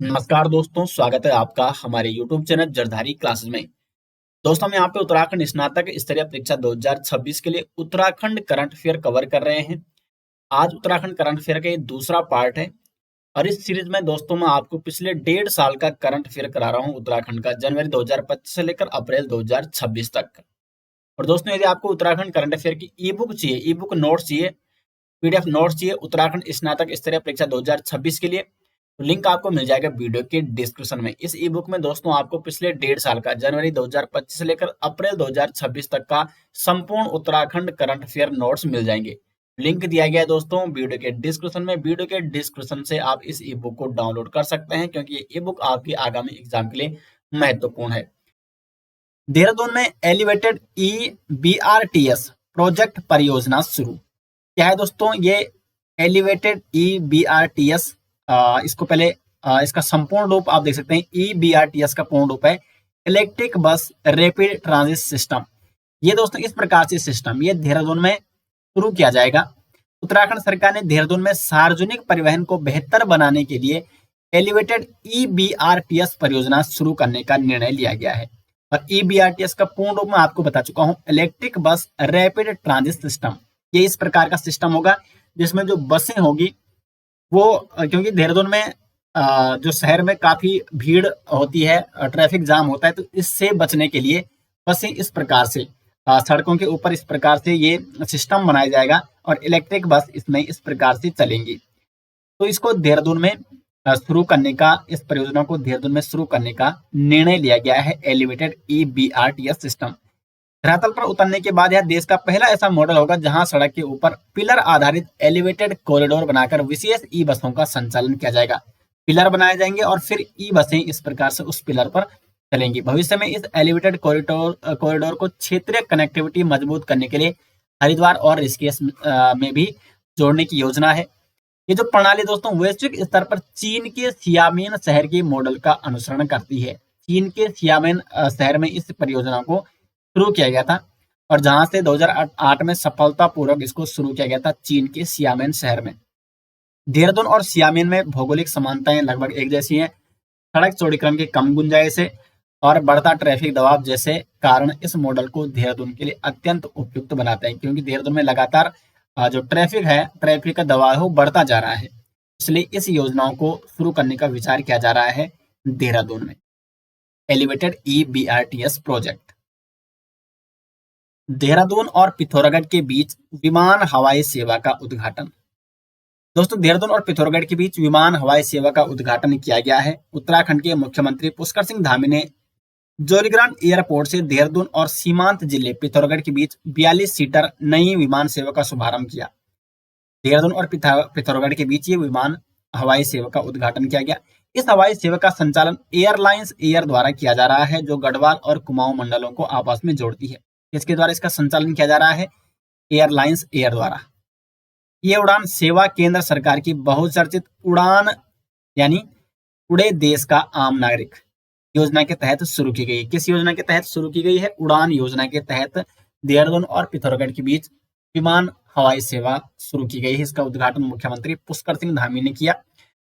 नमस्कार दोस्तों, स्वागत है आपका हमारे YouTube चैनल जरधारी क्लासेस में। दोस्तों, हम यहाँ पे उत्तराखंड स्नातक स्तरीय परीक्षा 2026 के लिए उत्तराखंड करंट अफेयर कवर कर रहे हैं। आज उत्तराखंड करंट अफेयर का ये दूसरा पार्ट है और इस सीरीज में दोस्तों मैं आपको पिछले 1.5 साल का करंट अफेयर करा रहा हूँ उत्तराखंड का, जनवरी 2025 से लेकर अप्रैल 2026 तक। और दोस्तों, यदि आपको उत्तराखंड करंट अफेयर की ई बुक चाहिए, ई बुक नोट्स चाहिए, पीडीएफ नोट्स चाहिए उत्तराखंड स्नातक स्तरीय परीक्षा 2026 के लिए, तो लिंक आपको मिल जाएगा वीडियो के डिस्क्रिप्शन में। इस ई बुक में दोस्तों आपको पिछले 1.5 साल का, जनवरी 2025 से लेकर अप्रैल 2026 तक का संपूर्ण उत्तराखंड करंट अफेयर नोट्स मिल जाएंगे। लिंक दिया गया है दोस्तों वीडियो के डिस्क्रिप्शन में। वीडियो के डिस्क्रिप्शन से आप इस ई बुक को डाउनलोड कर सकते हैं, क्योंकि ये ई बुक आपकी आगामी एग्जाम के लिए महत्वपूर्ण है। देहरादून में एलिवेटेड EBRTS प्रोजेक्ट परियोजना शुरू। क्या है दोस्तों ये एलिवेटेड EBRTS? इसको पहले इसका संपूर्ण रूप आप देख सकते हैं। EBRTS का पूर्ण रूप है electric bus rapid transit system. ये दोस्तों इस प्रकार से सिस्टम ये देहरादून में शुरू किया जाएगा। उत्तराखंड सरकार ने देहरादून में सार्वजनिक परिवहन को बेहतर बनाने के लिए एलिवेटेड EBRTS परियोजना शुरू करने का निर्णय लिया गया है। और EBRTS का पूर्ण रूप मैं आपको बता चुका हूं, electric bus rapid transit system. ये इस प्रकार का सिस्टम होगा जिसमें जो बसें होगी वो, क्योंकि देहरादून में जो शहर में काफी भीड़ होती है, ट्रैफिक जाम होता है, तो इससे बचने के लिए बसें इस प्रकार से सड़कों के ऊपर इस प्रकार से ये सिस्टम बनाया जाएगा और इलेक्ट्रिक बस इसमें इस प्रकार से चलेंगी। तो इसको देहरादून में शुरू करने का, इस परियोजना को देहरादून में शुरू करने का निर्णय लिया गया है। एलिवेटेड EBRTS सिस्टम धरातल पर उतरने के बाद यह देश का पहला ऐसा मॉडल होगा जहां सड़क के ऊपर पिलर आधारित एलिवेटेड कॉरिडोर बनाकर विशेष ई बसों का संचालन किया जाएगा। पिलर बनाए जाएंगे और फिर ई बसें इस प्रकार से उस पिलर पर चलेंगी। भविष्य में इस एलिवेटेड कॉरिडोर को क्षेत्रीय कनेक्टिविटी मजबूत करने के लिए हरिद्वार और ऋषिकेश में भी जोड़ने की योजना है। ये जो प्रणाली दोस्तों वैश्विक स्तर पर चीन के सियामेन शहर के मॉडल का अनुसरण करती है। चीन के सियामेन शहर में इस परियोजना को शुरू किया गया था और जहां से 2008 में सफलतापूर्वक इसको शुरू किया गया था, चीन के सियामेन शहर में। देहरादून और सियामेन में भौगोलिक समानताएं लगभग एक जैसी हैं। सड़क चौड़ीकरण की कम गुंजाइश है और बढ़ता ट्रैफिक दबाव जैसे कारण इस मॉडल को देहरादून के लिए अत्यंत उपयुक्त बनाते हैं, क्योंकि देहरादून में लगातार जो ट्रैफिक है, ट्रैफिक का दबाव है वो बढ़ता जा रहा है। इसलिए इस योजनाओं को शुरू करने का विचार किया जा रहा है देहरादून में। Elevated EBRTS project. देहरादून और पिथौरागढ़ के बीच विमान हवाई सेवा का उद्घाटन। दोस्तों, देहरादून और पिथौरागढ़ के बीच विमान हवाई सेवा का उद्घाटन किया गया है। उत्तराखंड के मुख्यमंत्री पुष्कर सिंह धामी ने जोलीग्रांट एयरपोर्ट से देहरादून और सीमांत जिले पिथौरागढ़ के बीच 42 सीटर नई विमान सेवा का शुभारंभ किया। देहरादून और पिथौरागढ़ के बीच ये विमान हवाई सेवा का उद्घाटन किया गया। इस हवाई सेवा का संचालन एयरलाइंस एयर द्वारा किया जा रहा है, जो गढ़वाल और कुमाऊं मंडलों को आपस में जोड़ती है। इसके द्वारा इसका संचालन किया जा रहा है एयरलाइंस एयर द्वारा। ये उड़ान सेवा केंद्र सरकार की बहुचर्चित उड़ान यानी उड़े देश का आम नागरिक योजना के तहत शुरू की गई। किस योजना के तहत शुरू की गई है? उड़ान योजना के तहत देहरादून और पिथौरागढ़ के बीच विमान हवाई सेवा शुरू की गई है। इसका उद्घाटन मुख्यमंत्री पुष्कर सिंह धामी ने किया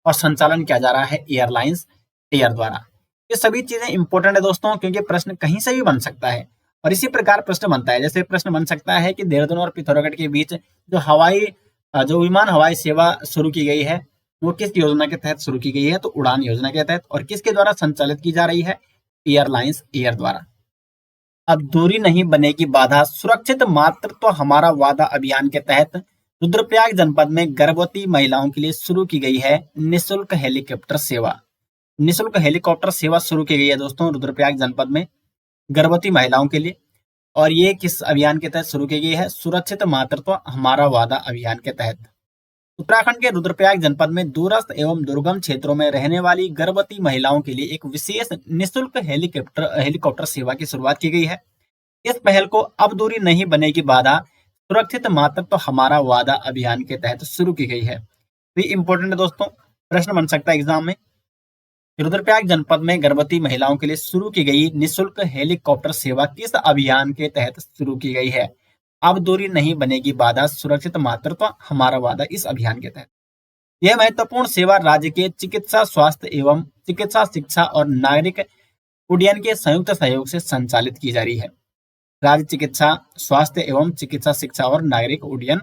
और संचालन किया जा रहा है एयरलाइंस एयर द्वारा। ये सभी चीजें इंपॉर्टेंट है दोस्तों, क्योंकि प्रश्न कहीं से भी बन सकता है और इसी प्रकार प्रश्न बनता है। जैसे प्रश्न बन सकता है कि देहरादून और पिथौरागढ़ के बीच जो विमान हवाई सेवा शुरू की गई है वो किस योजना के तहत शुरू की गई है? तो उड़ान योजना के तहत। और किसके द्वारा संचालित की जा रही है? एयरलाइंस एयर द्वारा। अब दूरी नहीं बनेगी बाधा, सुरक्षित मातृत्व तो हमारा वादा अभियान के तहत रुद्रप्रयाग जनपद में गर्भवती महिलाओं के लिए शुरू की गई है निःशुल्क हेलीकॉप्टर सेवा। निःशुल्क हेलीकॉप्टर सेवा शुरू की गई है दोस्तों रुद्रप्रयाग जनपद में गर्भवती महिलाओं के लिए। और ये किस अभियान के तहत शुरू की गई है? सुरक्षित मातृत्व हमारा वादा अभियान के तहत। उत्तराखंड के रुद्रप्रयाग जनपद में दूरस्थ एवं दुर्गम क्षेत्रों में रहने वाली गर्भवती महिलाओं के लिए एक विशेष निःशुल्क हेलीकॉप्टर सेवा की शुरुआत की गई है। इस पहल को अब दूरी नहीं बनेगी बाधा, सुरक्षित मातृत्व हमारा वादा अभियान के तहत शुरू की गई है। तो ये इंपॉर्टेंट है दोस्तों, प्रश्न बन सकता है एग्जाम में। रुद्रप्रयाग जनपद में गर्भवती महिलाओं के लिए शुरू की गई निःशुल्क हेलीकॉप्टर सेवा किस अभियान के तहत शुरू की गई है? अब दूरी नहीं बनेगी बाधा, सुरक्षित मातृत्व हमारा वादा, इस अभियान के तहत। यह महत्वपूर्ण सेवा राज्य के चिकित्सा स्वास्थ्य एवं चिकित्सा शिक्षा और नागरिक उड्डयन के संयुक्त सहयोग से संचालित की जा रही है। राज्य चिकित्सा स्वास्थ्य एवं चिकित्सा शिक्षा और नागरिक उड्डयन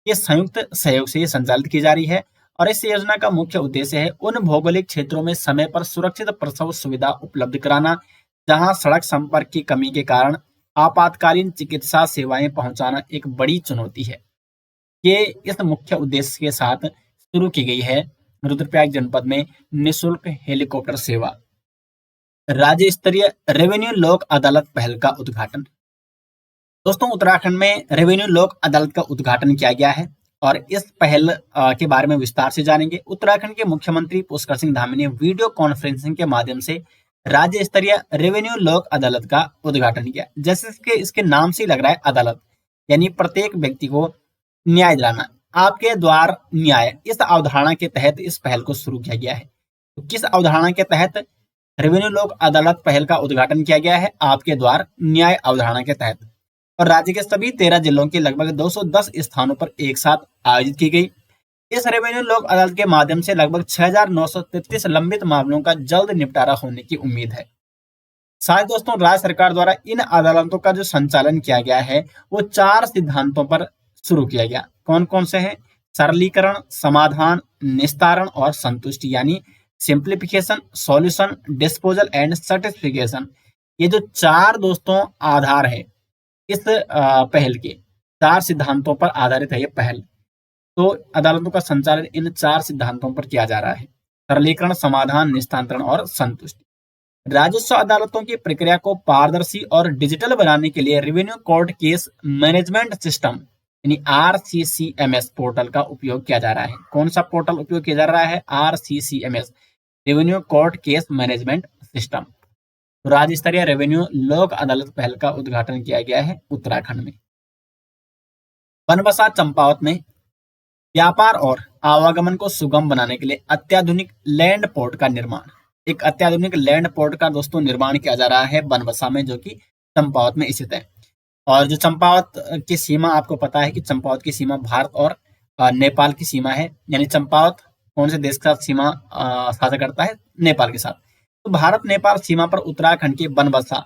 के संयुक्त सहयोग से ये संचालित की जा रही है। और इस योजना का मुख्य उद्देश्य है उन भौगोलिक क्षेत्रों में समय पर सुरक्षित प्रसव सुविधा उपलब्ध कराना जहां सड़क संपर्क की कमी के कारण आपातकालीन चिकित्सा सेवाएं पहुंचाना एक बड़ी चुनौती है। ये इस मुख्य उद्देश्य के साथ शुरू की गई है रुद्रप्रयाग जनपद में निःशुल्क हेलीकॉप्टर सेवा। राज्य स्तरीय रेवेन्यू लोक अदालत पहल का उद्घाटन। दोस्तों, उत्तराखंड में रेवेन्यू लोक अदालत का उद्घाटन किया गया है और इस पहल के बारे में विस्तार से जानेंगे। उत्तराखंड के मुख्यमंत्री पुष्कर सिंह धामी ने वीडियो कॉन्फ्रेंसिंग के माध्यम से राज्य स्तरीय रेवेन्यू लोक अदालत का उद्घाटन किया। जैसे इसके नाम से लग रहा है अदालत, यानी प्रत्येक व्यक्ति को न्याय दिलाना, आपके द्वार न्याय, इस अवधारणा के तहत इस पहल को शुरू किया गया है। तो किस अवधारणा के तहत रेवेन्यू लोक अदालत पहल का उद्घाटन किया गया है? आपके द्वार न्याय अवधारणा के तहत। और राज्य के सभी 13 जिलों के लगभग 210 स्थानों पर एक साथ आयोजित की गई। इस रेवेन्यू लोक अदालत के माध्यम से लगभग 6,933 लंबित मामलों का जल्द निपटारा होने की उम्मीद है। साथ ही दोस्तों, राज्य सरकार द्वारा इन अदालतों का जो संचालन किया गया है वो 4 सिद्धांतों पर शुरू किया गया। कौन कौन से हैं? सरलीकरण, समाधान, निस्तारण और संतुष्टि, यानी simplification, solution, disposal and certification. ये जो 4 दोस्तों आधार है इस पहल के, 4 सिद्धांतों पर आधारित है ये पहल। तो अदालतों का संचालन इन 4 सिद्धांतों पर किया जा रहा है: सरलीकरण, समाधान, निस्तारण और संतुष्टि। राजस्व अदालतों की प्रक्रिया को पारदर्शी और डिजिटल बनाने के लिए revenue court case management system यानी RCCMS पोर्टल का उपयोग किया जा रहा है। कौन सा पोर्टल उपयोग किया जा रहा है? RCCMS, revenue court case management system. राज्य स्तरीय रेवेन्यू लोक अदालत पहल का उद्घाटन किया गया है उत्तराखंड में। बनबसा चंपावत में व्यापार और आवागमन को सुगम बनाने के लिए अत्याधुनिक लैंड पोर्ट का निर्माण, एक अत्याधुनिक लैंड पोर्ट का दोस्तों निर्माण किया जा रहा है बनबसा में, जो कि चंपावत में स्थित है। और जो चंपावत की सीमा, आपको पता है कि चंपावत की सीमा भारत और नेपाल की सीमा है। यानी चंपावत कौन से देश के साथ सीमा साझा करता है? नेपाल के साथ। तो भारत नेपाल सीमा पर उत्तराखंड के बनबसा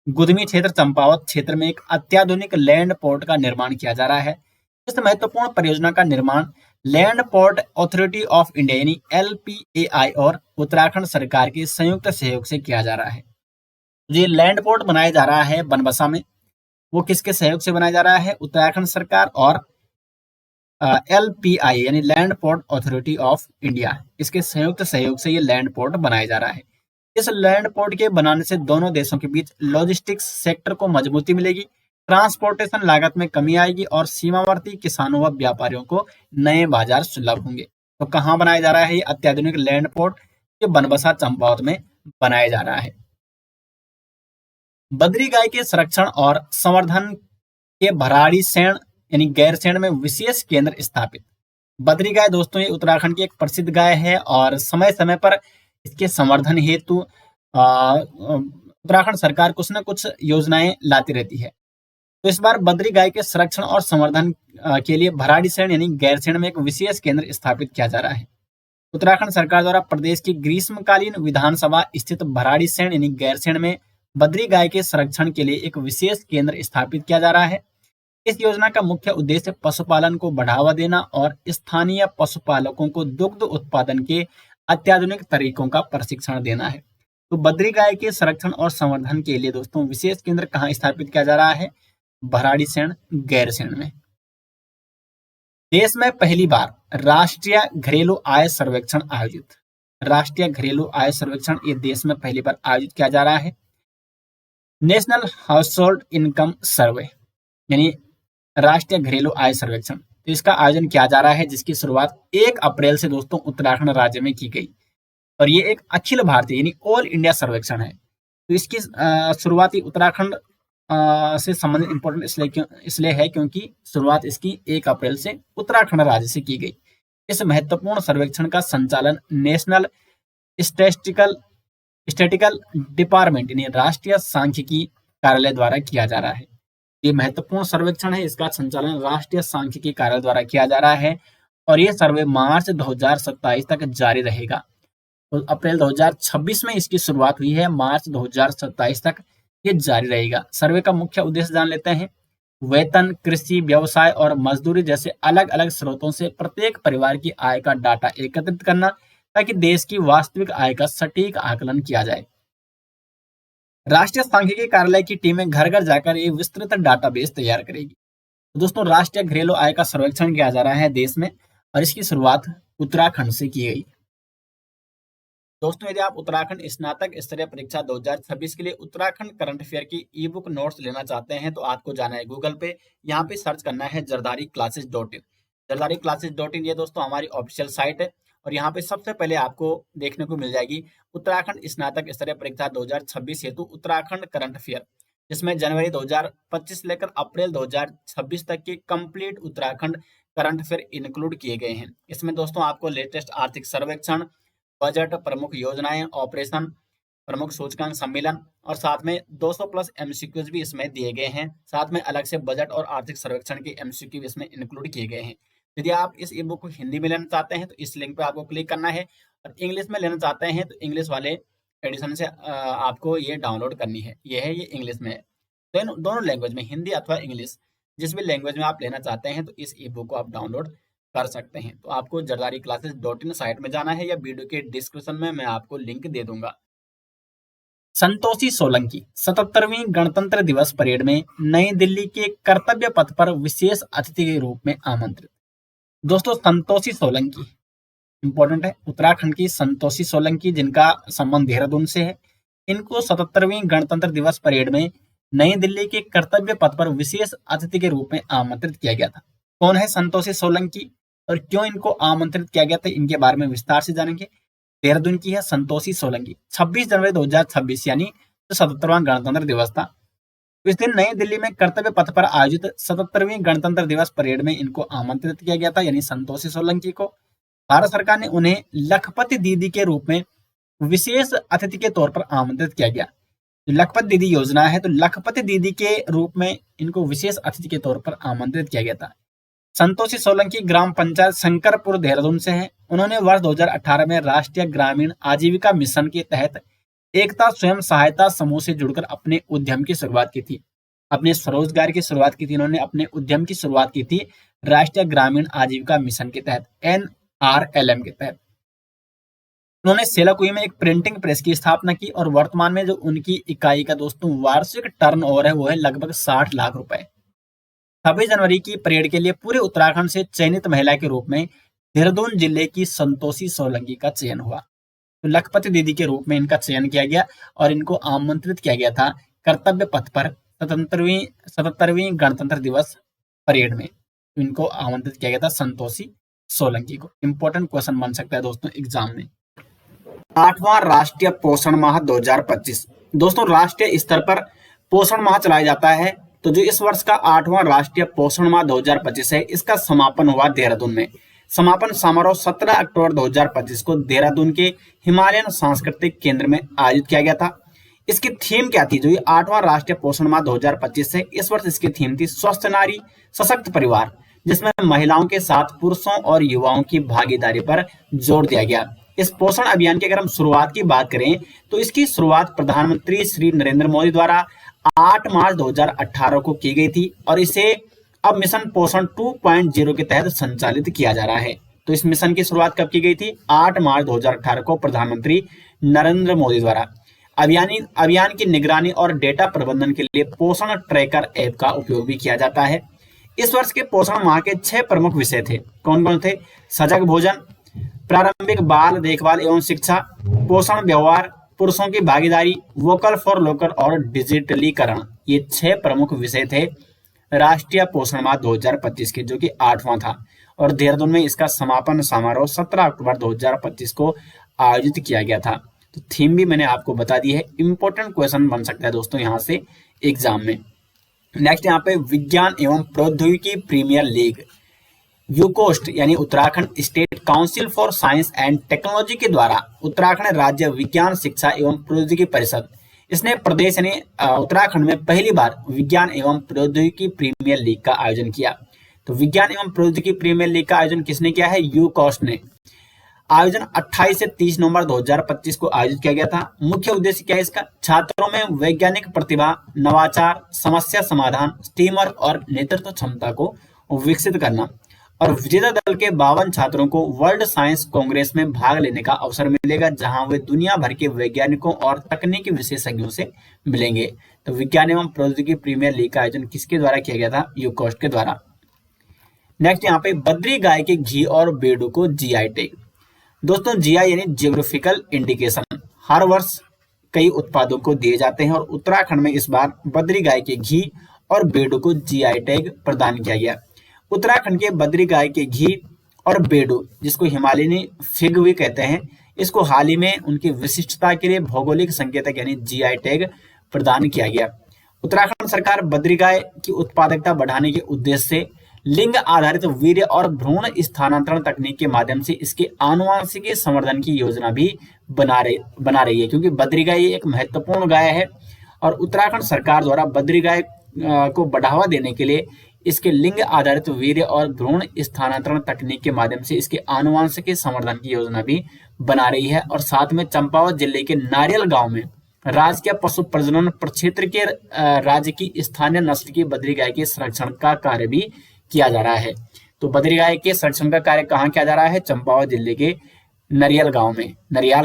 गुदमी क्षेत्र चंपावत क्षेत्र में एक अत्याधुनिक लैंड पोर्ट का निर्माण किया जा रहा है। इस महत्वपूर्ण परियोजना का निर्माण land port authority of India यानी LPAI और उत्तराखंड सरकार के संयुक्त सहयोग से किया जा रहा है। ये लैंड पोर्ट बनाया जा रहा है बनबसा में, वो किसके सहयोग से बनाया जा रहा है? उत्तराखंड सरकार और LPI यानी land port authority of India, इसके संयुक्त सहयोग से ये लैंड पोर्ट बनाया जा रहा है। इस लैंड पोर्ट के बनाने से दोनों देशों के बीच लॉजिस्टिक्स सेक्टर को मजबूती मिलेगी, ट्रांसपोर्टेशन लागत में कमी आएगी और सीमावर्ती किसानों व व्यापारियों को नए बाजार सुलभ होंगे। तो कहाँ बनाया जा रहा है ये अत्याधुनिक लैंड पोर्ट? ये बनबसा चंपावत में बनाया जा रहा है। बद्री गाय के संरक्षण और संवर्धन के भराड़ीसैंण यानी गैरसैंण में विशेष केंद्र स्थापित। बद्री गाय दोस्तों ये उत्तराखंड की एक प्रसिद्ध गाय है और समय समय पर इसके संवर्धन हेतु उत्तराखंड सरकार कुछ न कुछ योजनाएं लाती रहती है। तो इस बार बद्री गाय के संरक्षण और संवर्धन के लिए भराड़ीसैंण यानी गैरसैंण में एक विशेष केंद्र स्थापित किया जा रहा है। उत्तराखंड सरकार द्वारा प्रदेश की ग्रीष्मकालीन विधानसभा स्थित भराड़ीसैंण यानी गैरसैंण में बद्री गाय के संरक्षण के लिए एक विशेष केंद्र स्थापित किया जा रहा है। इस योजना का मुख्य उद्देश्य पशुपालन को बढ़ावा देना और स्थानीय पशुपालकों को दुग्ध उत्पादन के अत्याधुनिक तरीकों का प्रशिक्षण देना है। तो बद्री गाय के संरक्षण और संवर्धन के लिए दोस्तों विशेष केंद्र कहाँ स्थापित किया जा रहा है? भराड़ीसैंण गैरसैंण में। देश में पहली बार राष्ट्रीय घरेलू आय सर्वेक्षण आयोजित। राष्ट्रीय घरेलू आय सर्वेक्षण ये देश में पहली बार आयोजित किया जा रहा है। नेशनल हाउसहोल्ड इनकम सर्वे यानी राष्ट्रीय घरेलू आय सर्वेक्षण, तो इसका आयोजन किया जा रहा है जिसकी शुरुआत 1 अप्रैल से दोस्तों उत्तराखंड राज्य में की गई। और ये एक अखिल भारतीय यानी ऑल इंडिया सर्वेक्षण है। तो इसकी शुरुआती उत्तराखंड से संबंधित इंपॉर्टेंट इसलिए है क्योंकि शुरुआत इसकी 1 अप्रैल से उत्तराखंड राज्य से की गई। इस महत्वपूर्ण सर्वेक्षण का संचालन नेशनल स्टैटिस्टिकल डिपार्टमेंट यानी राष्ट्रीय सांख्यिकी कार्यालय द्वारा किया जा रहा है। ये महत्वपूर्ण सर्वेक्षण है, इसका संचालन राष्ट्रीय सांख्यिकी कार्यालय द्वारा किया जा रहा है और ये सर्वे मार्च 2027 तक जारी रहेगा। तो अप्रैल 2026 में इसकी शुरुआत हुई है, मार्च 2027 तक ये जारी रहेगा। सर्वे का मुख्य उद्देश्य जान लेते हैं। वेतन, कृषि, व्यवसाय और मजदूरी जैसे अलग अलग स्रोतों से प्रत्येक परिवार की आय का डाटा एकत्रित करना, ताकि देश की वास्तविक आय का सटीक आकलन किया जाए। राष्ट्रीय सांख्यिकी कार्यालय की टीमें घर घर जाकर ये विस्तृत डाटाबेस तैयार करेगी। तो दोस्तों, राष्ट्रीय घरेलू आय का सर्वेक्षण किया जा रहा है देश में, और इसकी शुरुआत उत्तराखंड से की गई। दोस्तों, यदि आप उत्तराखंड स्नातक स्तरीय परीक्षा 2026 के लिए उत्तराखंड करंट अफेयर की ई बुक नोट्स लेना चाहते हैं, तो आपको जाना है गूगल पे, यहाँ पे सर्च करना है zardariclasses.in। zardariclasses.in ये दोस्तों हमारी ऑफिशियल साइट है, और यहाँ पे सबसे पहले आपको देखने को मिल जाएगी उत्तराखंड स्नातक स्तरीय परीक्षा 2026 हेतु उत्तराखंड करंट अफेयर, जिसमें जनवरी 2025 से लेकर अप्रैल 2026 तक के complete Uttarakhand current affair include किए गए हैं। इसमें दोस्तों आपको लेटेस्ट आर्थिक सर्वेक्षण, बजट, प्रमुख योजनाएं, ऑपरेशन, प्रमुख सूचकांक सम्मेलन, और साथ में 200 प्लस एमसीक्यूज भी इसमें दिए गए हैं। साथ में अलग से बजट और आर्थिक सर्वेक्षण के एमसीक्यू इसमें इंक्लूड किए गए हैं। यदि आप इस ई बुक को हिंदी में लेना चाहते हैं तो इस लिंक पे आपको क्लिक करना है, और इंग्लिश में लेना चाहते हैं तो इंग्लिश वाले एडिशन से आपको ये डाउनलोड करनी है। ये है, ये इंग्लिश में है। दोनों लैंग्वेज में, हिंदी अथवा इंग्लिश, जिस भी लैंग्वेज में आप लेना चाहते हैं तो इस ई बुक को आप डाउनलोड कर सकते हैं। तो आपको zardariclasses.in साइट में जाना है, या वीडियो के डिस्क्रिप्शन में मैं आपको लिंक दे दूंगा। संतोषी सोलंकी 77वीं गणतंत्र दिवस परेड में नई दिल्ली के कर्तव्य पथ पर विशेष अतिथि के रूप में आमंत्रित। दोस्तों, संतोषी सोलंकी इंपॉर्टेंट है, उत्तराखंड की संतोषी सोलंकी, जिनका संबंध देहरादून से है, इनको 77वीं गणतंत्र दिवस परेड में नई दिल्ली के कर्तव्य पथ पर विशेष अतिथि के रूप में आमंत्रित किया गया था। कौन है संतोषी सोलंकी और क्यों इनको आमंत्रित किया गया था, इनके बारे में विस्तार से जानेंगे। देहरादून की है संतोषी सोलंकी। 26 जनवरी 2026 यानी 77वां गणतंत्र दिवस था। इस दिन नई दिल्ली में कर्तव्य पथ पर आयोजित 77वीं गणतंत्र दिवस परेड में इनको आमंत्रित किया गया था, यानी संतोषी सोलंकी को। भारत सरकार ने उन्हें लखपति दीदी के रूप में विशेष अतिथि के तौर पर आमंत्रित किया गया। लखपति दीदी योजना है, तो लखपति दीदी के रूप में इनको विशेष अतिथि के तौर पर आमंत्रित किया गया था। संतोषी सोलंकी ग्राम पंचायत शंकरपुर देहरादून से है। उन्होंने वर्ष 2018 में राष्ट्रीय ग्रामीण आजीविका मिशन के तहत एकता स्वयं सहायता समूह से जुड़कर अपने उद्यम की शुरुआत की थी, अपने स्वरोजगार की शुरुआत की थी। इन्होंने अपने उद्यम की शुरुआत की थी राष्ट्रीय ग्रामीण आजीविका मिशन के तहत, NRLM के तहत। उन्होंने सेलाकुई में एक प्रिंटिंग प्रेस की स्थापना की, और वर्तमान में जो उनकी इकाई का दोस्तों वार्षिक टर्नओवर है वो है लगभग 60 लाख रुपए। 26 जनवरी की परेड के लिए पूरे उत्तराखंड से चयनित महिला के रूप में देहरादून जिले की संतोषी सोलंकी का चयन हुआ। तो लखपति दीदी के रूप में इनका चयन किया गया, और इनको आमंत्रित किया गया था कर्तव्य पथ पर 77वीं गणतंत्र दिवस परेड में। तो इनको आमंत्रित किया गया था संतोषी सोलंकी को। इंपॉर्टेंट क्वेश्चन बन सकता है दोस्तों एग्जाम में। 8वां राष्ट्रीय पोषण माह 2025। दोस्तों, राष्ट्रीय स्तर पर पोषण माह चलाया जाता है। तो जो इस वर्ष का 8वां राष्ट्रीय पोषण माह 2025 है, इसका समापन हुआ देहरादून में। समापन समारोह 17 अक्टूबर 2025 को देहरादून के हिमालयन सांस्कृतिक केंद्र में आयोजित किया गया था। इसकी थीम क्या थी? जो ये 8वां राष्ट्रीय पोषण माह 2025 है, इस वर्ष इसकी थीम थी स्वस्थ नारी सशक्त परिवार, जिसमें महिलाओं के साथ पुरुषों और युवाओं की भागीदारी पर जोर दिया गया। इस पोषण अभियान की अगर हम शुरुआत की बात करें, तो इसकी शुरुआत प्रधानमंत्री श्री नरेंद्र मोदी द्वारा 8 मार्च 2018 को की गई थी, और इसे अब मिशन पोषण 2.0 के तहत संचालित किया जा रहा है। तो इस मिशन की शुरुआत कब की गई थी? 8 मार्च 2018 को प्रधानमंत्री नरेंद्र मोदी द्वारा। अभियान की निगरानी और डेटा प्रबंधन के लिए पोषण ट्रैकर ऐप का उपयोग भी किया जाता है। इस वर्ष के पोषण माह के 6 प्रमुख विषय थे। कौन कौन थे? सजग भोजन, प्रारंभिक बाल देखभाल एवं शिक्षा, पोषण व्यवहार, पुरुषों की भागीदारी, वोकल फॉर लोकल और डिजिटलीकरण। ये 6 प्रमुख विषय थे राष्ट्रीय पोषण माह 2025 के, जो कि 8वां था। और देहरादून में इसका समापन समारोह 17 अक्टूबर 2025 को आयोजित किया गया था। तो थीम भी मैंने आपको बता दी है। इंपॉर्टेंट क्वेश्चन बन सकता है दोस्तों यहाँ से एग्जाम में। नेक्स्ट यहाँ पे विज्ञान एवं प्रौद्योगिकी प्रीमियर लीग, यूकोस्ट यानी Uttarakhand state council for science and technology के द्वारा उत्तराखंड राज्य विज्ञान शिक्षा एवं प्रौद्योगिकी परिषद, इसने प्रदेश यानी उत्तराखंड में पहली बार विज्ञान एवं प्रौद्योगिकी प्रीमियर लीग का आयोजन किया। तो विज्ञान एवं प्रौद्योगिकी प्रीमियर लीग का आयोजन किसने किया है? यूकॉस्ट ने। आयोजन 28 से 30 नवंबर 2025 को आयोजित किया गया था। मुख्य उद्देश्य क्या है इसका? छात्रों में वैज्ञानिक प्रतिभा, नवाचार, समस्या समाधान, टीम वर्क और नेतृत्व क्षमता को विकसित करना। और विजेता दल के 52 छात्रों को वर्ल्ड साइंस कांग्रेस में भाग लेने का अवसर मिलेगा, जहां वे दुनिया भर के वैज्ञानिकों और तकनीकी विशेषज्ञों से मिलेंगे। तो विज्ञान एवं प्रौद्योगिकी प्रीमियर लीग का आयोजन किसके द्वारा किया गया था? यूकॉस्ट के द्वारा। नेक्स्ट यहाँ पे बद्री गाय के घी और बेडू को जीआई टैग। दोस्तों जीआई यानी जियोग्राफिकल इंडिकेशन हर वर्ष कई उत्पादों को दिए जाते हैं और उत्तराखंड में इस बार बद्री गाय के घी और बेडू को जीआई टैग प्रदान किया गया। उत्तराखंड के बद्री गाय के घी और बेडू, जिसको हिमालयनी फिग भी कहते हैं, इसको हाल ही में उनकी विशिष्टता के लिए भौगोलिक संकेतक यानी जीआई टैग प्रदान किया गया। उत्तराखंड सरकार बद्री गाय की उत्पादकता बढ़ाने के उद्देश्य से लिंग आधारित वीर्य और भ्रूण स्थानांतरण तकनीक के माध्यम से इसके आनुवांशिक संवर्धन की योजना भी बना रही है, क्योंकि बद्री गाय एक महत्वपूर्ण गाय है और उत्तराखंड सरकार द्वारा बद्री गाय को बढ़ावा देने के लिए इसके लिंग आधारित वीर्य और भ्रूण स्थानांतरण तकनीक के माध्यम से इसके आनुवांशिक संवर्धन की योजना भी बना रही है। और साथ में चंपावत जिले के नारियल गांव में राजकीय पशु प्रजनन प्रक्षेत्र के राज्य की स्थानीय नस्ल की बद्री गाय के संरक्षण का कार्य भी किया जा रहा है। तो बद्री गाय के संरक्षण का कार्य कहाँ किया जा रहा है? चंपावत जिले के नरियाल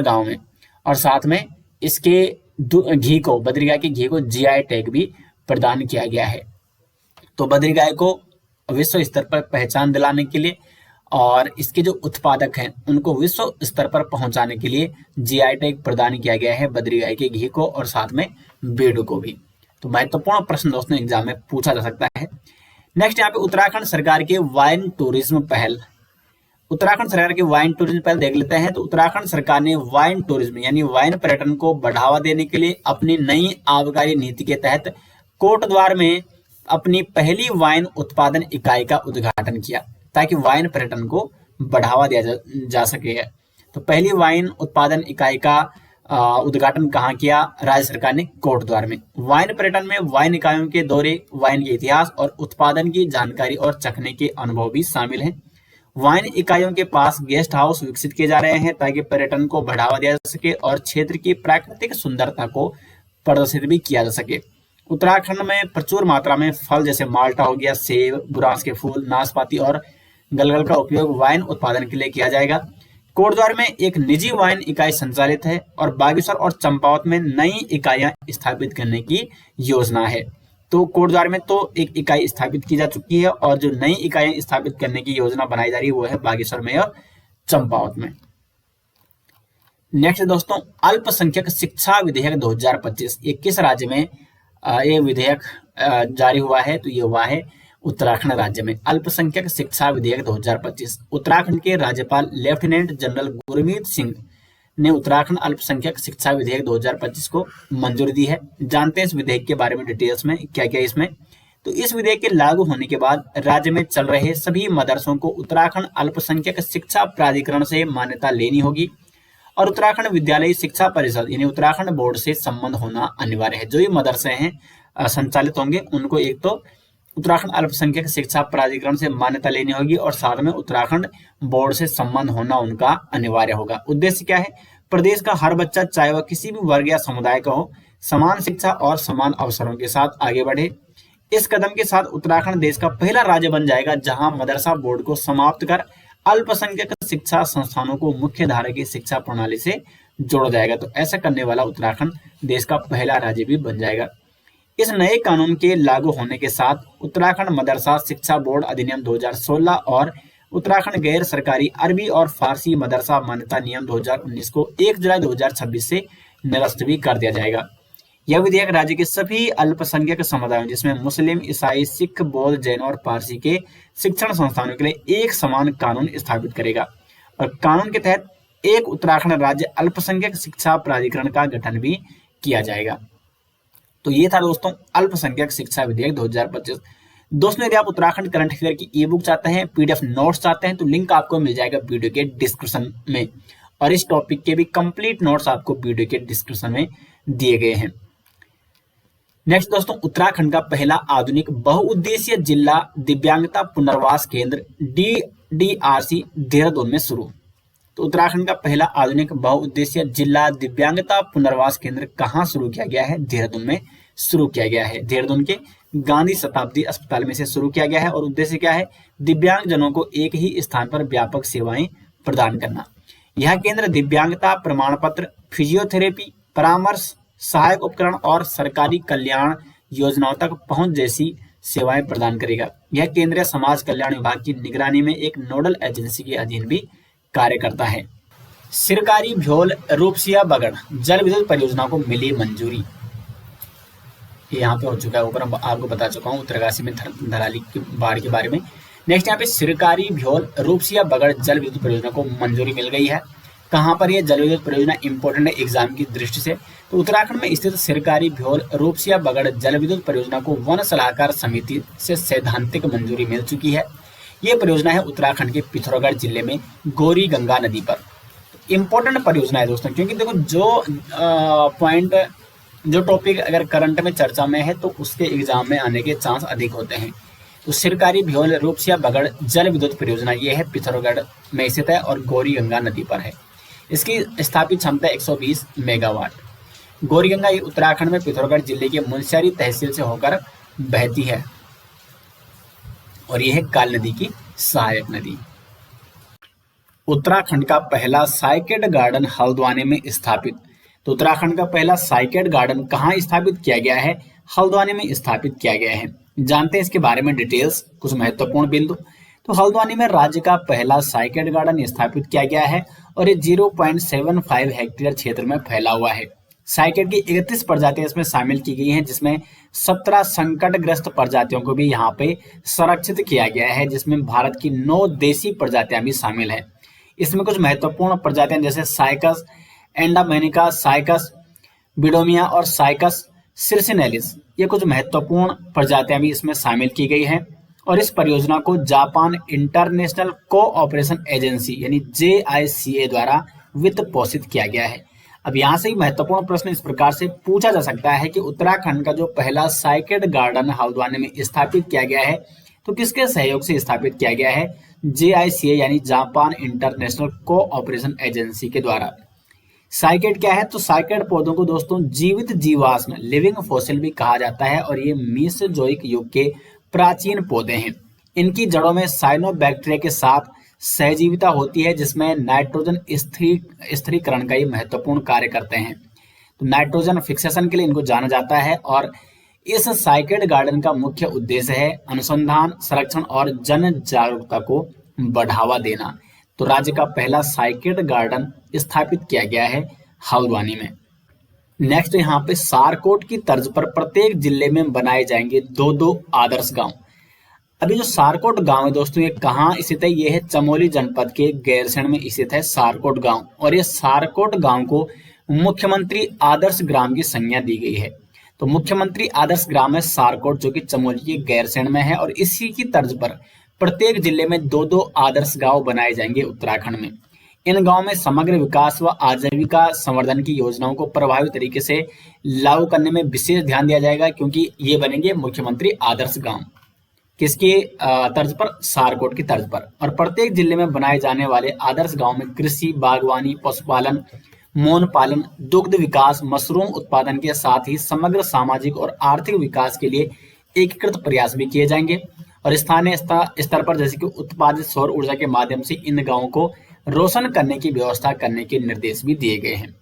गांव में। और साथ में इसके घी को, बद्री गाय के घी को जीआई टैग भी प्रदान किया गया है। तो बद्री गाय को विश्व स्तर पर पहचान दिलाने के लिए और इसके जो उत्पादक हैं उनको विश्व स्तर पर पहुंचाने के लिए जीआई टैग प्रदान किया गया है बद्री गाय के घी को और साथ में बेडू को भी। तो महत्वपूर्ण प्रश्न दोस्तों एग्जाम में पूछा जा सकता है। नेक्स्ट यहाँ पे उत्तराखंड सरकार के वाइन टूरिज्म पहल। उत्तराखंड सरकार की वाइन टूरिज्म पहल देख लेते हैं। तो उत्तराखंड सरकार ने वाइन टूरिज्म यानी वाइन पर्यटन को बढ़ावा देने के लिए अपनी नई आबकारी नीति के तहत कोटद्वार में अपनी पहली वाइन उत्पादन इकाई का उद्घाटन किया, ताकि वाइन पर्यटन को बढ़ावा दिया जा सके। तो पहली वाइन उत्पादन इकाई का उद्घाटन कहाँ किया? राज्य सरकार ने कोटद्वार में। वाइन पर्यटन में वाइन इकाइयों के दौरे, वाइन के इतिहास और उत्पादन की जानकारी और चखने के अनुभव भी शामिल हैं। वाइन इकाइयों के पास गेस्ट हाउस विकसित किए जा रहे हैं, ताकि पर्यटन को बढ़ावा दिया जा सके और क्षेत्र की प्राकृतिक सुंदरता को प्रदर्शित भी किया जा सके। उत्तराखंड में प्रचुर मात्रा में फल जैसे माल्टा हो गया, सेब, बुरांस के फूल, नाशपाती और गलगल का उपयोग वाइन उत्पादन के लिए किया जाएगा। कोटद्वार में एक निजी वाइन इकाई संचालित है और बागेश्वर और चंपावत में नई इकाइयां स्थापित करने की योजना है। तो कोटद्वार में तो एक इकाई स्थापित की जा चुकी है और जो नई इकाइयां स्थापित करने की योजना बनाई जा रही है वो है बागेश्वर में और चंपावत में। नेक्स्ट दोस्तों, अल्पसंख्यक शिक्षा विधेयक 2025 ये किस राज्य में ये विधेयक जारी हुआ है? तो ये हुआ है उत्तराखंड राज्य में। अल्पसंख्यक शिक्षा विधेयक 2025 उत्तराखंड के राज्यपाल लेफ्टिनेंट जनरल गुरमीत सिंह ने उत्तराखंड अल्पसंख्यक शिक्षा विधेयक 2025 को मंजूरी दी है। जानते हैं इस विधेयक के बारे में डिटेल्स में क्या क्या इसमें। तो इस विधेयक के लागू होने के बाद राज्य में चल रहे सभी मदरसों को उत्तराखंड अल्पसंख्यक शिक्षा प्राधिकरण से मान्यता लेनी होगी और उत्तराखंड विद्यालय शिक्षा परिषद यानी उत्तराखंड बोर्ड से संबंध होना अनिवार्य है। जो ये मदरसे हैं संचालित होंगे उनको एक तो उत्तराखंड अल्पसंख्यक शिक्षा प्राधिकरण से मान्यता लेनी होगी और साथ में उत्तराखंड बोर्ड से संबंध होना उनका अनिवार्य होगा। उद्देश्य क्या है? प्रदेश का हर बच्चा चाहे वह किसी भी वर्ग या समुदाय का हो, समान शिक्षा और समान अवसरों के साथ आगे बढ़े। इस कदम के साथ उत्तराखंड देश का पहला राज्य बन जाएगा जहां मदरसा बोर्ड को समाप्त कर अल्पसंख्यक शिक्षा संस्थानों को मुख्य धारा की शिक्षा प्रणाली से जोड़ा जाएगा। तो ऐसा करने वाला उत्तराखंड देश का पहला राज्य भी बन जाएगा। इस नए कानून के लागू होने के साथ उत्तराखंड मदरसा शिक्षा बोर्ड अधिनियम 2016 और उत्तराखंड गैर सरकारी अरबी और फारसी मदरसा मान्यता नियम 2019 को 1 जुलाई 2026 से निरस्त भी कर दिया जाएगा। यह विधेयक राज्य के सभी अल्पसंख्यक समुदायों जिसमें मुस्लिम, ईसाई, सिख, बौद्ध, जैन और पारसी के शिक्षण संस्थानों के लिए एक समान कानून स्थापित करेगा और कानून के तहत एक उत्तराखंड राज्य अल्पसंख्यक शिक्षा प्राधिकरण का गठन भी किया जाएगा। तो ये था दोस्तों अल्पसंख्यक शिक्षा विधेयक 2025। दोस्तों यदि आप उत्तराखंड करंट अफेयर की ई बुक चाहते हैं, पीडीएफ नोट्स चाहते हैं तो लिंक आपको मिल जाएगा वीडियो के डिस्क्रिप्शन में और इस टॉपिक के भी कंप्लीट नोट्स आपको वीडियो के डिस्क्रिप्शन में दिए गए हैं। नेक्स्ट दोस्तों, उत्तराखंड का पहला आधुनिक बहुउद्देशीय जिला दिव्यांगता पुनर्वास केंद्र DDRC देहरादून में शुरू। तो उत्तराखंड का पहला आधुनिक बहुउद्देशीय जिला दिव्यांगता पुनर्वास केंद्र कहाँ शुरू किया गया है? देहरादून में शुरू किया गया है। देहरादून के गांधी शताब्दी अस्पताल में से शुरू किया गया है और उद्देश्य क्या है? दिव्यांगजनों को एक ही स्थान पर व्यापक सेवाएं प्रदान करना। यह केंद्र दिव्यांगता प्रमाण पत्र, फिजियोथेरेपी, परामर्श, सहायक उपकरण और सरकारी कल्याण योजनाओं तक पहुंच जैसी सेवाएं प्रदान करेगा। यह केंद्रीय समाज कल्याण विभाग की निगरानी में एक नोडल एजेंसी के अधीन भी कार्य करता है। सिरकारी भ्योल रूपसिया बगड़ जल विद्युत परियोजना को मिली मंजूरी। ये यहाँ पे हो चुका है, ऊपर हम आपको बता चुका हूँ उत्तरकाशी में धराली की बाढ़ के बारे में। नेक्स्ट यहाँ पे सिरकारी भ्योल रूपसिया बगड़ जल विद्युत परियोजना को मंजूरी मिल गई है। कहाँ पर यह जल विद्युत परियोजना इंपॉर्टेंट है एग्जाम की दृष्टि से? तो उत्तराखंड में स्थित सिरकारी भ्योल रूपसिया बगड़ जल विद्युत परियोजना को वन सलाहकार समिति से सैद्धांतिक मंजूरी मिल चुकी है। ये परियोजना है उत्तराखंड के पिथौरागढ़ जिले में गौरी गंगा नदी पर। इंपॉर्टेंट परियोजना है दोस्तों, क्योंकि देखो जो टॉपिक अगर करंट में चर्चा में है तो उसके एग्जाम में आने के चांस अधिक होते हैं। तो सिरकारी भ्योल रूपसिया बगड़ जल विद्युत परियोजना ये है पिथौरागढ़ में स्थित है और गौरी गंगा नदी पर है। इसकी स्थापित क्षमता 120 मेगावाट। गौरी गंगा ये उत्तराखंड में पिथौरागढ़ जिले के मुनस्यारी तहसील से होकर बहती है और यह है काल नदी की सहायक नदी। उत्तराखंड का पहला साइकेड गार्डन हल्द्वानी में स्थापित। तो उत्तराखंड का पहला साइकेड गार्डन कहाँ स्थापित किया गया है? हल्द्वानी में स्थापित किया गया है। जानते हैं इसके बारे में डिटेल्स, कुछ महत्वपूर्ण बिंदु। तो हल्द्वानी में राज्य का पहला साइकेड गार्डन स्थापित किया गया है और ये 0.75 हेक्टेयर क्षेत्र में फैला हुआ है। साइकेड की 31 प्रजातियां इसमें शामिल की गई हैं, जिसमें 17 संकटग्रस्त प्रजातियों को भी यहाँ पे संरक्षित किया गया है, जिसमें भारत की 9 देसी प्रजातियां भी शामिल है। इसमें कुछ महत्वपूर्ण प्रजातियां जैसे साइकस एंडामेनिका, साइकस बिडोमिया और साइकस सिर्सिनेलिस, ये कुछ महत्वपूर्ण प्रजातियां भी इसमें शामिल की गई हैं। और इस परियोजना को जापान इंटरनेशनल कोऑपरेशन एजेंसी यानी JICA द्वारा वित्त पोषित किया गया है। अब यहाँ से ही महत्वपूर्ण प्रश्न इस प्रकार से पूछा जा सकता है कि उत्तराखंड का जो पहला साइकेड गार्डन हल्द्वानी में स्थापित किया गया है तो किसके सहयोग से स्थापित किया गया है? JICA यानी जापान इंटरनेशनल कोऑपरेशन एजेंसी के द्वारा। साइकेड क्या है? तो साइकेड पौधों को दोस्तों जीवित जीवाश्म लिविंग फॉसिल भी कहा जाता है और ये मीसोजोइक युग के प्राचीन पौधे हैं। इनकी जड़ों में साइनोबैक्टीरिया के साथ सहजीविता होती है, जिसमें नाइट्रोजन स्थिरीकरण का ये महत्वपूर्ण कार्य करते हैं। तो नाइट्रोजन फिक्सेशन के लिए इनको जाना जाता है और इस साइकेड गार्डन का मुख्य उद्देश्य है अनुसंधान, संरक्षण और जन जागरूकता को बढ़ावा देना। तो राज्य का पहला साइकेड गार्डन स्थापित किया गया है हल्द्वानी में। नेक्स्ट यहाँ पे सारकोट की तर्ज पर प्रत्येक जिले में बनाए जाएंगे 2-2 आदर्श गांव। अभी जो सारकोट गांव है दोस्तों, ये कहाँ स्थित है? ये है चमोली जनपद के गैरसैंण में स्थित है सारकोट गांव और ये सारकोट गांव को मुख्यमंत्री आदर्श ग्राम की संज्ञा दी गई है। तो मुख्यमंत्री आदर्श ग्राम है सारकोट, जो कि चमोली के गैरसैंण में है और इसी की तर्ज पर प्रत्येक जिले में 2-2 आदर्श गांव बनाए जाएंगे उत्तराखंड में। इन गांवों में समग्र विकास व आजीविका संवर्धन की योजनाओं को प्रभावी तरीके से लागू करने में विशेष ध्यान दिया जाएगा, क्योंकि ये बनेंगे मुख्यमंत्री आदर्श गांव। किसके तर्ज पर? सारकोट की तर्ज पर। और प्रत्येक जिले में बनाए जाने वाले आदर्श गांव में कृषि, बागवानी, पशुपालन, मौन पालन, दुग्ध विकास, मशरूम उत्पादन के साथ ही समग्र सामाजिक और आर्थिक विकास के लिए एकीकृत प्रयास भी किए जाएंगे। और स्थानीय स्तर पर जैसे कि उत्पादित सौर ऊर्जा के माध्यम से इन गांवों को रोशन करने की व्यवस्था करने के निर्देश भी दिए गए हैं।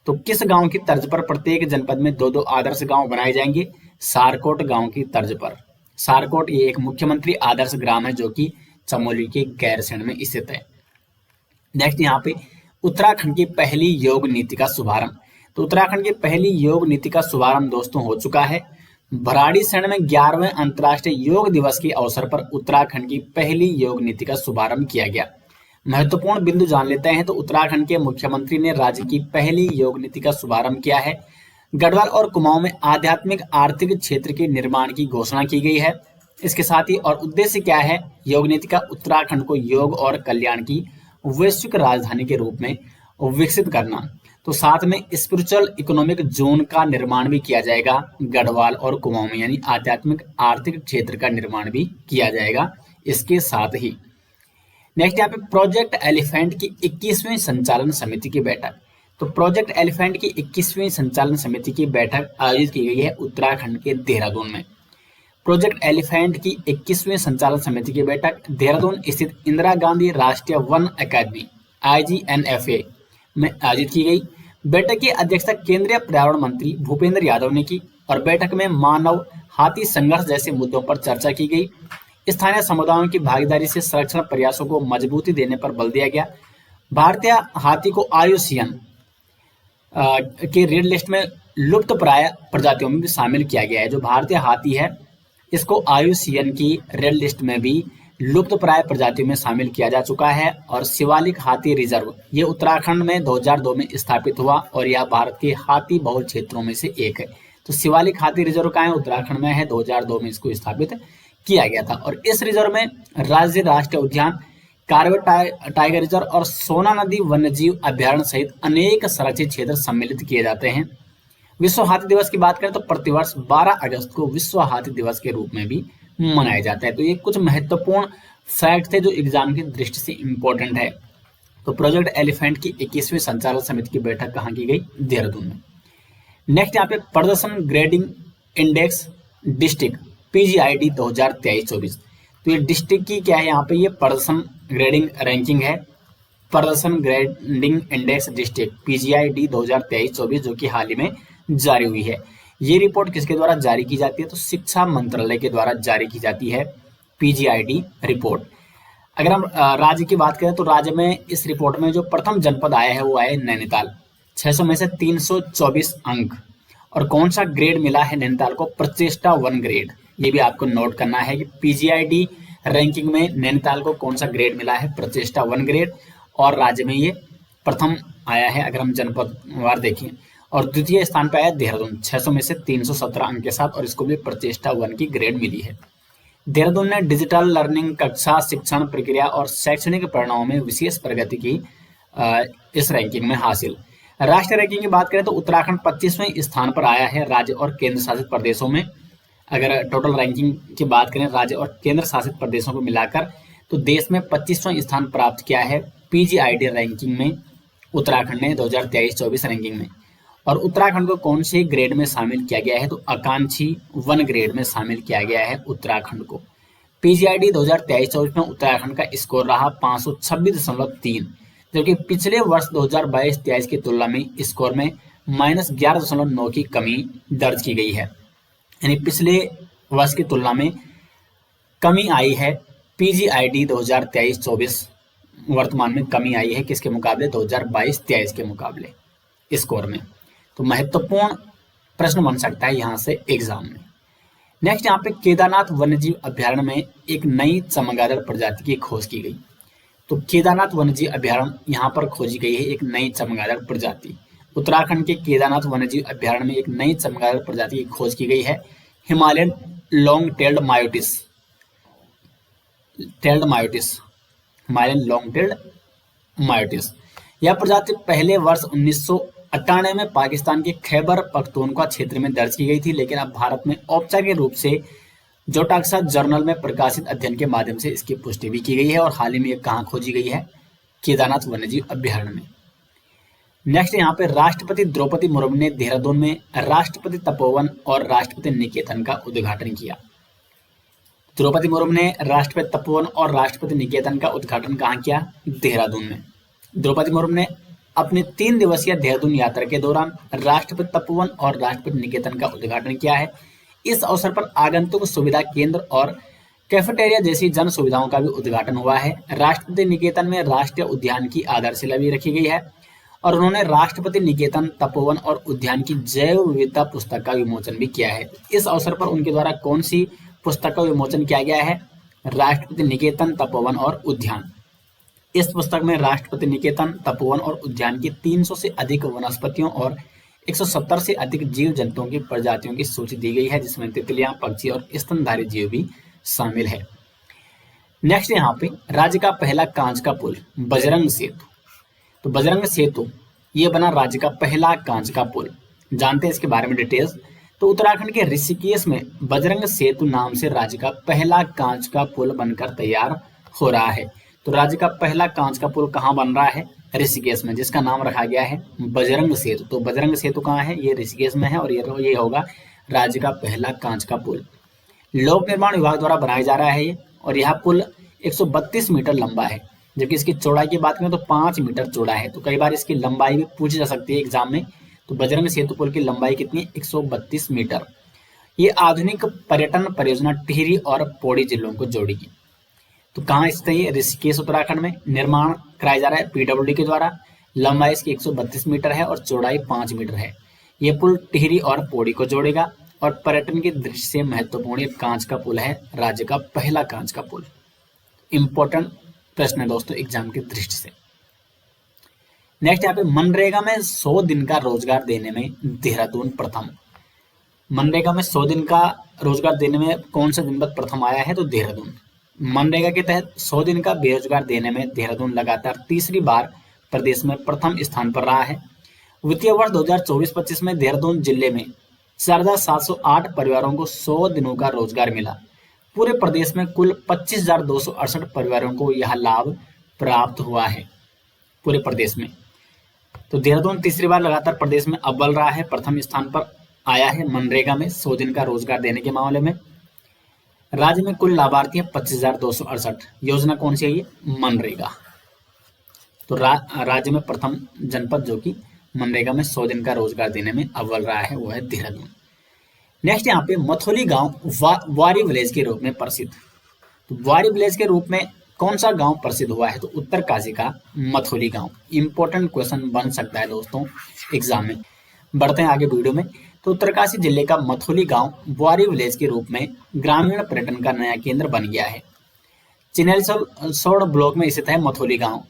तो किस गांव की तर्ज पर प्रत्येक जनपद में 2-2 आदर्श गांव बनाए जाएंगे? सारकोट गांव की तर्ज पर। सारकोट ये एक मुख्यमंत्री आदर्श ग्राम है जो कि चमोली के गैरसैंण में स्थित है। नेक्स्ट यहाँ पे उत्तराखंड की पहली योग नीति का शुभारंभ। तो उत्तराखंड की पहली योग नीति का शुभारंभ दोस्तों हो चुका है। भराड़ीसैंण में 11वें अंतर्राष्ट्रीय योग दिवस के अवसर पर उत्तराखंड की पहली योग नीति का शुभारंभ किया गया। महत्वपूर्ण बिंदु जान लेते हैं। तो उत्तराखंड के मुख्यमंत्री ने राज्य की पहली योग नीति का शुभारंभ किया है। गढ़वाल और कुमाऊं में आध्यात्मिक आर्थिक क्षेत्र के निर्माण की घोषणा की गई है। इसके साथ ही और उद्देश्य क्या है योग नीति का? उत्तराखंड को योग और कल्याण की वैश्विक राजधानी के रूप में विकसित करना। तो साथ में स्पिरिचुअल इकोनॉमिक जोन का निर्माण भी किया जाएगा गढ़वाल और कुमाऊं में, यानी आध्यात्मिक आर्थिक क्षेत्र का निर्माण भी किया जाएगा इसके साथ ही। नेक्स्ट यहाँ पे प्रोजेक्ट एलिफेंट की 21वीं संचालन समिति की बैठक। तो प्रोजेक्ट एलिफेंट की 21वीं संचालन समिति की बैठक आयोजित की गई है उत्तराखंड के देहरादून में। प्रोजेक्ट एलिफेंट की 21वीं संचालन समिति की बैठक देहरादून स्थित इंदिरा गांधी राष्ट्रीय वन अकादमी IGNFA में आयोजित की गई। बैठक की अध्यक्षता केंद्रीय पर्यावरण मंत्री भूपेंद्र यादव ने की और बैठक में मानव हाथी संघर्ष जैसे मुद्दों पर चर्चा की गई। स्थानीय समुदायों की भागीदारी से संरक्षण प्रयासों को मजबूती देने पर बल दिया गया। भारतीय हाथी को IUCN के रेड लिस्ट में लुप्तप्राय प्रजातियों में भी शामिल किया गया है। जो भारतीय हाथी है इसको IUCN की रेड लिस्ट में भी लुप्तप्राय प्रजातियों में शामिल किया जा चुका है। और शिवालिक हाथी रिजर्व ये उत्तराखंड में 2002 में स्थापित हुआ और यह भारत के हाथी बहुल क्षेत्रों में से एक है। तो शिवालिक हाथी रिजर्व कहाँ है? उत्तराखंड में है। 2002 में इसको स्थापित किया गया था। और इस रिजर्व में राज्य राष्ट्रीय उद्यान, कार्बेट टाइगर रिजर्व और सोना नदी वन्यजीव अभ्यारण्य सहित अनेक संरक्षित क्षेत्र सम्मिलित किए जाते हैं। विश्व हाथी दिवस की बात करें तो प्रतिवर्ष 12 अगस्त को विश्व हाथी दिवस के रूप में भी मनाया जाता है। तो ये कुछ महत्वपूर्ण फैक्ट थे जो एग्जाम की दृष्टि से इंपॉर्टेंट है। तो प्रोजेक्ट एलिफेंट की 21वीं संचालन समिति की बैठक कहाँ की गई? देहरादून में। नेक्स्ट यहाँ पे प्रदर्शन ग्रेडिंग इंडेक्स डिस्ट्रिक्ट PGID 2023-24। तो ये डिस्ट्रिक्ट की क्या है? यहाँ पे ये प्रदर्शन ग्रेडिंग रैंकिंग है, प्रदर्शन ग्रेडिंग इंडेक्स डिस्ट्रिक्ट PGID 2023-24 जो कि हाल ही में जारी हुई है। ये रिपोर्ट किसके द्वारा जारी की जाती है? तो शिक्षा मंत्रालय के द्वारा जारी की जाती है PGID रिपोर्ट। अगर हम राज्य की बात करें तो राज्य में इस रिपोर्ट में जो प्रथम जनपद आया है वो आया है नैनीताल, 600 में से 324 अंक। और कौन सा ग्रेड मिला है नैनीताल को? प्रचेष्टा 1 ग्रेड। ये भी आपको नोट करना है कि PGID रैंकिंग में नैनीताल को कौन सा ग्रेड मिला है? प्रचेष्टा 1 ग्रेड। और राज्य में ये प्रथम आया है अगर हम जनपद वार देखें। और द्वितीय स्थान पर आया देहरादून 600 में से 317 अंक के साथ, और इसको भी प्रचेष्टा 1 की ग्रेड मिली है। देहरादून ने डिजिटल लर्निंग, कक्षा शिक्षण प्रक्रिया और शैक्षणिक परिणामों में विशेष प्रगति की इस रैंकिंग में हासिल। राष्ट्रीय रैंकिंग की बात करें तो उत्तराखंड 25वें स्थान पर आया है राज्य और केंद्र शासित प्रदेशों में। अगर टोटल रैंकिंग की बात करें राज्य और केंद्र शासित प्रदेशों को मिलाकर तो देश में 25वां स्थान प्राप्त किया है PGID रैंकिंग में उत्तराखंड ने 2023-24 रैंकिंग में। और उत्तराखंड को कौन से ग्रेड में शामिल किया गया है? तो आकांक्षी 1 ग्रेड में शामिल किया गया है उत्तराखंड को। PGID 2023-24 में उत्तराखंड का स्कोर रहा 526.3, जबकि पिछले वर्ष 2022-23 की तुलना में स्कोर में -11.9 की कमी दर्ज की गई है। यानी पिछले वर्ष की तुलना में कमी आई है PGID 2023-24 वर्तमान में कमी आई है किसके मुकाबले? 2022-23 के मुकाबले स्कोर में। तो महत्वपूर्ण प्रश्न बन सकता है यहाँ से एग्जाम में। नेक्स्ट यहाँ पे केदारनाथ वन्यजीव अभ्यारण्य में एक नई चमगादड़ प्रजाति की खोज की गई। तो केदारनाथ वन्यजीव अभ्यारण्य यहाँ पर खोजी गई है एक नई चमगादड़ प्रजाति। उत्तराखंड के केदारनाथ वन्यजीव अभ्यारण्य में एक नई चमगादड़ प्रजाति की खोज की गई है, Himalayan long tailed myotis. Himalayan long tailed myotis. यह प्रजाति पहले वर्ष 1998 में पाकिस्तान के खैबर पख्तूनख्वा क्षेत्र में दर्ज की गई थी, लेकिन अब भारत में औपचारिक रूप से जोटाक्सा जर्नल में प्रकाशित अध्ययन के माध्यम से इसकी पुष्टि भी की गई है। और हाल ही में ये कहाँ खोजी गई है? केदारनाथ वन्यजीव अभ्यारण्य में। नेक्स्ट यहाँ पे राष्ट्रपति द्रौपदी मुर्मू ने देहरादून में राष्ट्रपति तपोवन और राष्ट्रपति निकेतन का उद्घाटन किया। द्रौपदी मुर्मू ने राष्ट्रपति तपोवन और राष्ट्रपति निकेतन का उद्घाटन कहाँ किया? देहरादून में। द्रौपदी मुर्मू ने अपनी 3 दिवसीय देहरादून यात्रा के दौरान राष्ट्रपति तपोवन और राष्ट्रपति निकेतन का उद्घाटन किया है। इस अवसर पर आगंतुक सुविधा केंद्र और कैफेटेरिया जैसी जन सुविधाओं का भी उद्घाटन हुआ है। राष्ट्रपति निकेतन में राष्ट्रीय उद्यान की आधारशिला भी रखी गई है और उन्होंने राष्ट्रपति निकेतन, तपोवन और उद्यान की जैव विविधता पुस्तक का विमोचन भी किया है। इस अवसर पर उनके द्वारा कौन सी पुस्तक का विमोचन किया गया है? राष्ट्रपति निकेतन, तपोवन और उद्यान। इस पुस्तक में राष्ट्रपति निकेतन, तपोवन और उद्यान की 300 से अधिक वनस्पतियों और 170 से अधिक जीव जंतुओं की प्रजातियों की सूची दी गई है, जिसमें तितलियां, पक्षी और स्तनधारी जीव भी शामिल है। नेक्स्ट यहाँ पे राज्य का पहला कांच का पुल बजरंग सेतु। तो बजरंग सेतु ये बना राज्य का पहला कांच का पुल। जानते हैं इसके बारे में डिटेल्स। तो उत्तराखंड के ऋषिकेश में बजरंग सेतु नाम से राज्य का पहला कांच का पुल बनकर तैयार हो रहा है। तो राज्य का पहला कांच का पुल कहाँ बन रहा है? ऋषिकेश में, जिसका नाम रखा गया है बजरंग सेतु। तो बजरंग सेतु कहाँ है? ये ऋषिकेश में है और ये होगा राज्य का पहला कांच का पुल। लोक निर्माण विभाग द्वारा बनाया जा रहा है ये, और यह पुल 132 मीटर लंबा है, जबकि इसकी चौड़ाई की बात करें तो 5 मीटर चौड़ा है। तो कई बार इसकी लंबाई भी पूछी जा सकती है एग्जाम में। तो बजरंग सेतु पुल की लंबाई कितनी है? 132 मीटर। ये आधुनिक पर्यटन परियोजना टिहरी और पौड़ी जिलों को जोड़ेगी। तो कहाँ स्थित है ये? ऋषिकेश उत्तराखंड में। निर्माण कराया जा रहा है पीडब्ल्यूडी के द्वारा। लंबाई इसकी 132 मीटर है और चौड़ाई 5 मीटर है। ये पुल टिहरी और पौड़ी को जोड़ेगा और पर्यटन की दृष्टि से महत्वपूर्ण कांच का पुल है, राज्य का पहला कांच का पुल। इंपॉर्टेंट प्रश्न है दोस्तों एग्जाम की दृष्टि से। नेक्स्ट यहाँ पे मनरेगा में 100 दिन का रोजगार देने में देहरादून प्रथम। मनरेगा में 100 दिन का रोजगार देने में कौन सा जनपद प्रथम आया है? तो देहरादून। मनरेगा के तहत 100 दिन का बेरोजगार देने में देहरादून लगातार तीसरी बार प्रदेश में प्रथम स्थान पर रहा है। वित्तीय वर्ष 2024-25 में देहरादून जिले में 4708 परिवारों को 100 दिनों का रोजगार मिला। पूरे प्रदेश में कुल 25,268 परिवारों को यह लाभ प्राप्त हुआ है पूरे प्रदेश में। तो देहरादून तीसरी बार लगातार प्रदेश में अव्वल रहा है, प्रथम स्थान पर आया है मनरेगा में 100 दिन का रोजगार देने के मामले में। राज्य में कुल लाभार्थी है 25,268। योजना कौन सी है ये? मनरेगा। तो राज्य में प्रथम जनपद जो कि मनरेगा में 100 दिन का रोजगार देने में अव्वल रहा है वो है देहरादून। नेक्स्ट यहाँ पे मथोली गांव वारी विलेज के रूप में प्रसिद्ध। तो वारी विलेज के रूप में कौन सा गांव प्रसिद्ध हुआ है? तो उत्तरकाशी का मथोली गांव। इंपॉर्टेंट क्वेश्चन बन सकता है दोस्तों एग्जाम में। बढ़ते हैं आगे वीडियो में। तो उत्तरकाशी जिले का मथोली गांव वारी विलेज के रूप में ग्रामीण पर्यटन का नया केंद्र बन गया है। चिनेलसोड़ ब्लॉक में स्थित है मथोली गांव।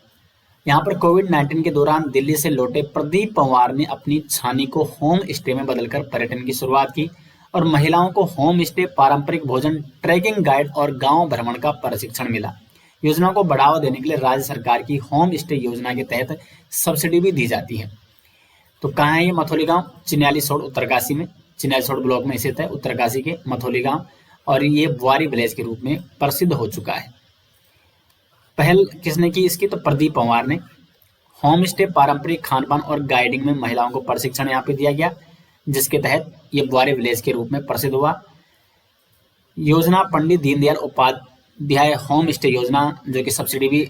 यहाँ पर कोविड-19 के दौरान दिल्ली से लौटे प्रदीप पंवार ने अपनी छानी को होम स्टे में बदलकर पर्यटन की शुरुआत की और महिलाओं को होम स्टे, पारंपरिक भोजन, ट्रैकिंग गाइड और गांव भ्रमण का प्रशिक्षण मिला। योजना को बढ़ावा देने के लिए राज्य सरकार की होम स्टे योजना के तहत सब्सिडी भी दी जाती है। तो कहाँ है ये मथोली गांव? चिन्यालीसोड़ उत्तरकाशी में, चिन्यालीसोड़ ब्लॉक में स्थित है उत्तरकाशी के मथोली गांव, और ये वारी विलेज के रूप में प्रसिद्ध हो चुका है। पहल किसने की इसकी? तो प्रदीप पंवार ने। होम स्टे, पारंपरिक खान पान और गाइडिंग में महिलाओं को प्रशिक्षण यहाँ पे दिया गया, जिसके तहत ये वारी विलेज के रूप में प्रसिद्ध हुआ। योजना पंडित दीनदयाल उपाध्याय होम स्टे योजना, जो कि सब्सिडी भी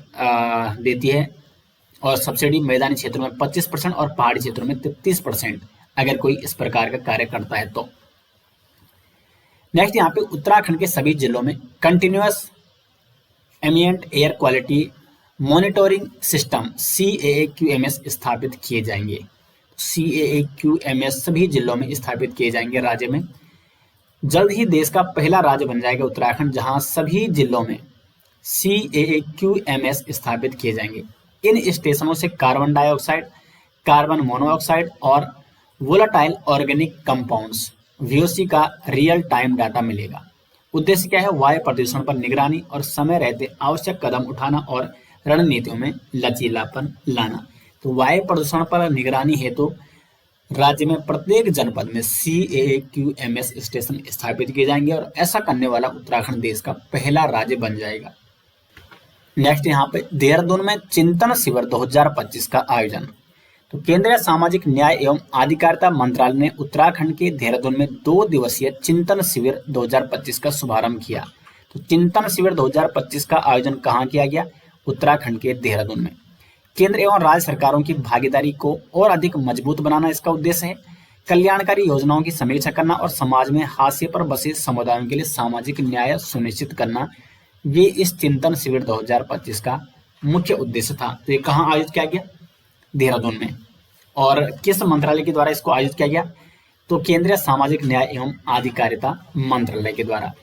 देती है, और सब्सिडी मैदानी क्षेत्रों में 25% और पहाड़ी क्षेत्रों में 33% अगर कोई इस प्रकार का कार्य करता है तो। नेक्स्ट यहाँ पे उत्तराखंड के सभी जिलों में continuous ambient air quality monitoring system CAAQMS स्थापित किए जाएंगे। CAAQMS सभी जिलों में स्थापित किए जाएंगे राज्य में। जल्द ही देश का पहला राज्य बन जाएगा उत्तराखंड, जहां सभी जिलों में CAAQMS स्थापित किए जाएंगे। इन स्टेशनों से कार्बन डाइऑक्साइड, कार्बन मोनोऑक्साइड और वोलाटाइल ऑर्गेनिक कंपाउंड्स VOC का रियल टाइम डाटा मिलेगा। उद्देश्य क्या है? वायु प्रदूषण पर निगरानी और समय रहते आवश्यक कदम उठाना और रणनीतियों में लचीलापन लाना। तो वायु प्रदूषण पर निगरानी हेतु राज्य में प्रत्येक जनपद में CAAQMS स्टेशन स्थापित किए जाएंगे और ऐसा करने वाला उत्तराखंड देश का पहला राज्य बन जाएगा। नेक्स्ट यहाँ पे देहरादून में चिंतन शिविर 2025 का आयोजन। तो केंद्रीय सामाजिक न्याय एवं अधिकारिता मंत्रालय ने उत्तराखंड के देहरादून में 2 दिवसीय चिंतन शिविर 2025 का शुभारंभ किया। तो चिंतन शिविर 2025 का आयोजन कहाँ किया गया? उत्तराखंड के देहरादून में। केंद्र एवं राज्य सरकारों की भागीदारी को और अधिक मजबूत बनाना इसका उद्देश्य है। कल्याणकारी योजनाओं की समीक्षा करना और समाज में हाशिए पर बसे समुदायों के लिए सामाजिक न्याय सुनिश्चित करना, ये इस चिंतन शिविर 2025 का मुख्य उद्देश्य था। तो ये कहाँ आयोजित किया गया? देहरादून में। और किस मंत्रालय के द्वारा इसको आयोजित किया गया? तो केंद्रीय सामाजिक न्याय एवं अधिकारिता मंत्रालय के द्वारा।